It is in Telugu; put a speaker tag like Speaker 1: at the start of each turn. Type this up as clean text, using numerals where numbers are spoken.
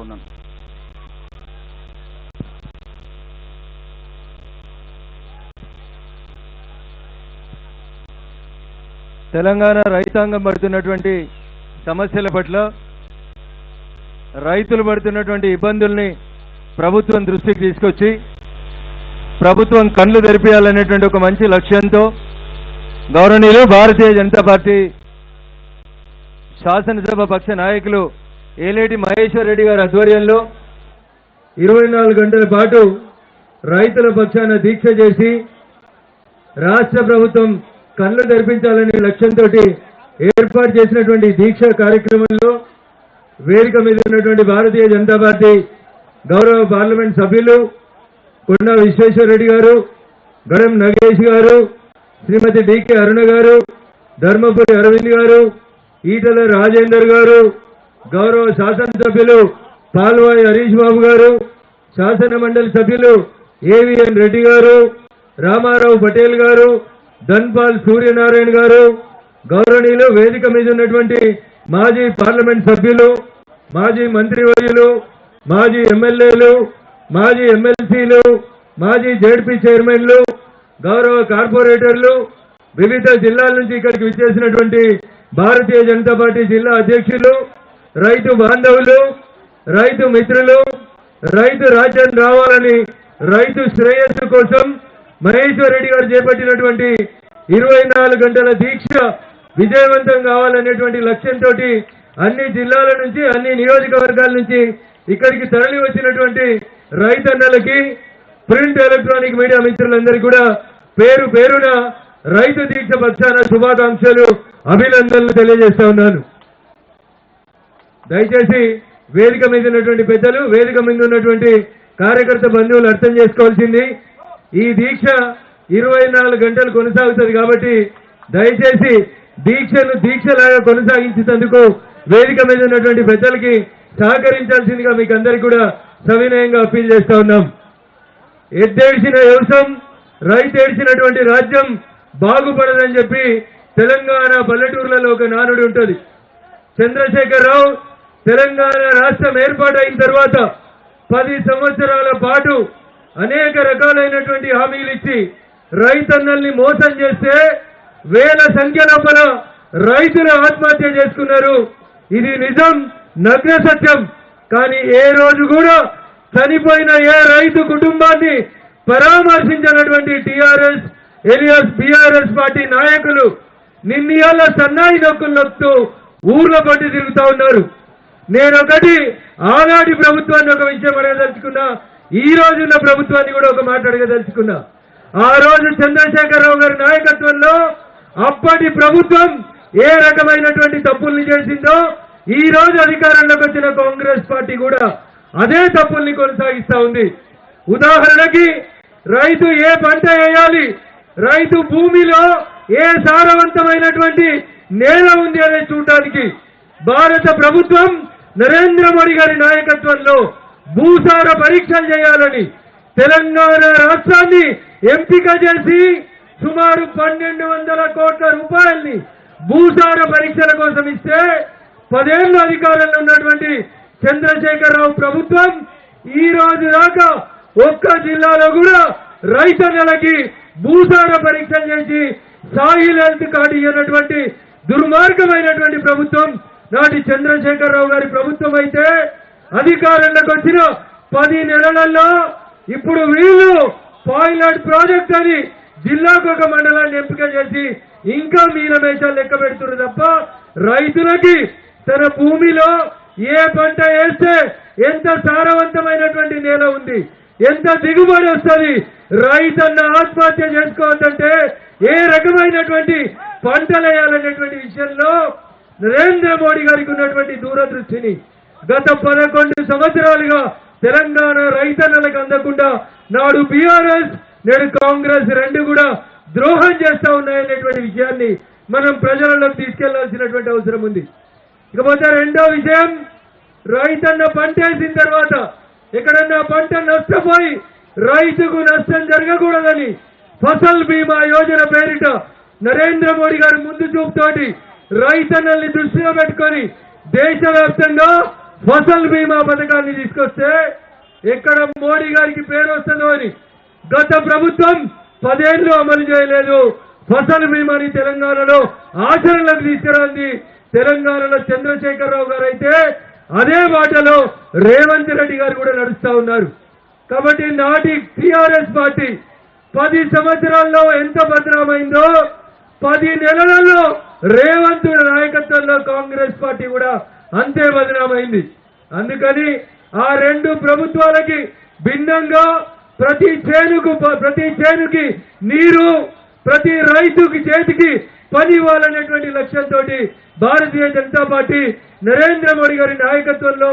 Speaker 1: ఉన్నాను.
Speaker 2: తెలంగాణ రైతాంగం పడుతున్నటువంటి సమస్యల పట్ల, రైతులు పడుతున్నటువంటి ఇబ్బందుల్ని ప్రభుత్వం దృష్టికి తీసుకొచ్చి ప్రభుత్వం కళ్ళు తెరిపియాలనేటువంటి ఒక మంచి లక్ష్యంతో గౌరవనీయులు భారతీయ జనతా పార్టీ శాసనసభ పక్ష నాయకులు ఏలేటి మహేశ్వర్ రెడ్డి గారి ఆధ్వర్యంలో 24 గంటల పాటు రైతుల పక్షాన దీక్ష చేసి రాష్ట్ర ప్రభుత్వం కళ్ళు తెరిపించాలనే లక్ష్యంతో ఏర్పాటు చేసినటువంటి దీక్ష కార్యక్రమంలో వేదిక మీద ఉన్నటువంటి భారతీయ జనతా పార్టీ గౌరవ పార్లమెంట్ సభ్యులు కొండ విశ్వేశ్వరరెడ్డి గారు, గడం నగేష్ గారు, శ్రీమతి డికే అరుణ గారు, ధర్మపురి అరవింద్ గారు, ఈటల రాజేందర్ గారు, గౌరవ శాసనసభ్యులు పాల్వాయి హరీష్ బాబు గారు, శాసన మండలి సభ్యులు ఏవిఎన్ రెడ్డి గారు, రామారావు పటేల్ గారు, ధన్పాల్ సూర్యనారాయణ గారు, గౌరవనీయులు వేదిక మీద ఉన్నటువంటి మాజీ పార్లమెంట్ సభ్యులు, మాజీ మంత్రివర్యులు, మాజీ ఎమ్మెల్యేలు, మాజీ ఎమ్మెల్సీలు, మాజీ జెడ్పీ చైర్మన్లు, గౌరవ కార్పొరేటర్లు, వివిధ జిల్లాల నుంచి ఇక్కడికి విచ్చేసినటువంటి భారతీయ జనతా పార్టీ జిల్లా అధ్యక్షులు, రైతు బాంధవులు, రైతు మిత్రులు, రైతు రాజ్యం రావాలని రైతు శ్రేయస్సు కోసం మహేశ్వర్ రెడ్డి గారు చేపట్టినటువంటి 24 గంటల దీక్ష విజయవంతం కావాలనేటువంటి లక్ష్యంతో అన్ని జిల్లాల నుంచి, అన్ని నియోజకవర్గాల నుంచి ఇక్కడికి తరలి వచ్చినటువంటి రైతన్నలకి, ప్రింట్ ఎలక్ట్రానిక్ మీడియా మిత్రులందరికీ కూడా పేరు పేరున రైతు దీక్ష పక్షాన శుభాకాంక్షలు, అభినందనలు తెలియజేస్తా ఉన్నాను. దయచేసి వేదిక మీద ఉన్నటువంటి పెద్దలు, వేదిక మీద ఉన్నటువంటి కార్యకర్త బంధువులు అర్థం చేసుకోవాల్సింది, ఈ దీక్ష 24 గంటలు కొనసాగుతుంది కాబట్టి దయచేసి దీక్షను దీక్షలాగా కొనసాగించేందుకు వేదిక మీద ఉన్నటువంటి పెద్దలకి సహకరించాల్సిందిగా మీకు అందరికీ కూడా సవినయంగా అప్పీల్ చేస్తా ఉన్నాం. ఎద్దేడ్చిన వ్యవసాయం, రైతు ఏడ్చినటువంటి రాజ్యం బాగుపడదని చెప్పి తెలంగాణ పల్లెటూర్లలో ఒక నానుడి ఉంటుంది. చంద్రశేఖరరావు తెలంగాణ రాష్ట్రం ఏర్పాటైన తర్వాత 10 సంవత్సరాల పాటు అనేక రకాలైనటువంటి హామీలు ఇచ్చి రైతన్నల్ని మోసం చేస్తే వేల సంఖ్య లోపల రైతులు ఆత్మహత్య చేసుకున్నారు. ఇది నిజం, నగ్న సత్యం. కానీ ఏ రోజు కూడా చనిపోయిన ఏ రైతు కుటుంబాన్ని పరామర్శించినటువంటి టీఆర్ఎస్ ఎలియాస్ బీఆర్ఎస్ పార్టీ నాయకులు నిన్నయాల సన్నాయి నొక్కులు నొక్కుతూ ఊర్లో పట్టి తిరుగుతా ఉన్నారు. నేనొకటి ఆనాటి ప్రభుత్వాన్ని ఒక విషయం అడగదలుచుకున్నా, ఈ రోజున్న ప్రభుత్వాన్ని కూడా ఒక మాట అడగదలుచుకున్నా. ఆ రోజు చంద్రశేఖరరావు గారి నాయకత్వంలో అప్పటి ప్రభుత్వం ఏ రకమైనటువంటి తప్పుల్ని చేసిందో ఈ రోజు అధికారంలోకి వచ్చిన కాంగ్రెస్ పార్టీ కూడా అదే తప్పుల్ని కొనసాగిస్తా ఉంది. ఉదాహరణకి రైతు ఏ పంట వేయాలి, రైతు భూమిలో ఏ సారవంతమైనటువంటి నేల ఉంది అనేది చూడడానికి భారత ప్రభుత్వం నరేంద్ర మోడీ గారి నాయకత్వంలో భూసార పరీక్షలు చేయాలని తెలంగాణ రాష్ట్రాన్ని ఎంపిక చేసి సుమారు 1200 కోట్ల రూపాయల్ని భూసార పరీక్షల కోసం ఇస్తే 10 ఏళ్ల అధికారంలో ఉన్నటువంటి చంద్రశేఖరరావు ప్రభుత్వం ఈ రోజు దాకా ఒక్క జిల్లాలో కూడా రైతన్నలకి భూసార పరీక్షలు చేసి సాయిల్ హెల్త్ కార్డు ఇవ్వనటువంటి దుర్మార్గమైనటువంటి ప్రభుత్వం నాటి చంద్రశేఖరరావు గారి ప్రభుత్వం అయితే అధికారంలోకి వచ్చిన 10 నెలలలో ఇప్పుడు వీళ్ళు పైలట్ ప్రాజెక్ట్ అని జిల్లాకు ఒక మండలాన్ని ఎంపిక చేసి ఇంకా మీనమేషాలు లెక్క పెడుతున్నారు తప్ప రైతులకి తన భూమిలో ఏ పంట వేస్తే ఎంత సారవంతమైనటువంటి నేల ఉంది, ఎంత దిగుబడి వస్తుంది, రైతన్న ఆత్మహత్య చేసుకోవద్దంటే ఏ రకమైనటువంటి పంటలు వేయాలనేటువంటి విషయంలో నరేంద్ర మోడీ గారికి ఉన్నటువంటి దూరదృష్టిని గత 11 సంవత్సరాలుగా తెలంగాణ రైతన్నలకు అందకుండా నాడు బీఆర్ఎస్ నేడు కాంగ్రెస్ రెండు కూడా ద్రోహం చేస్తా ఉన్నాయనేటువంటి విషయాన్ని మనం ప్రజలలోకి తీసుకెళ్లాల్సినటువంటి అవసరం ఉంది. ఇకపోతే రెండో విషయం, రైతన్న పంట వేసిన తర్వాత ఎక్కడన్నా పంట నష్టపోయి రైతుకు నష్టం జరగకూడదని ఫసల్ బీమా యోజన పేరిట నరేంద్ర మోడీ గారు ముందు చూపుతోటి రైతన్నల్ని దృష్టిలో పెట్టుకొని దేశవ్యాప్తంగా ఫసల్ బీమా పథకాన్ని తీసుకొస్తే ఎక్కడ మోడీ గారికి పేరు వస్తుందో అని గత ప్రభుత్వం 10 ఏళ్లు అమలు చేయలేదు. ఫసల్ బీమాని తెలంగాణలో ఆచరణలోకి తీసుకురాంది తెలంగాణలో చంద్రశేఖరరావు గారు అయితే అదే బాటలో రేవంత్ రెడ్డి గారు కూడా నడుస్తా ఉన్నారు. కాబట్టి నాటి టిఆర్ఎస్ పార్టీ 10 సంవత్సరాల్లో ఎంత బదనామైందో 10 నెలలలో రేవంత్ నాయకత్వంలో కాంగ్రెస్ పార్టీ కూడా అంతే బదనామైంది. అందుకని ఆ రెండు ప్రభుత్వాలకి భిన్నంగా ప్రతి చేనుకి నీరు, ప్రతి రైతుకి చేతికి పని ఇవ్వాలనేటువంటి లక్ష్యంతో భారతీయ జనతా పార్టీ నరేంద్ర మోడీ గారి నాయకత్వంలో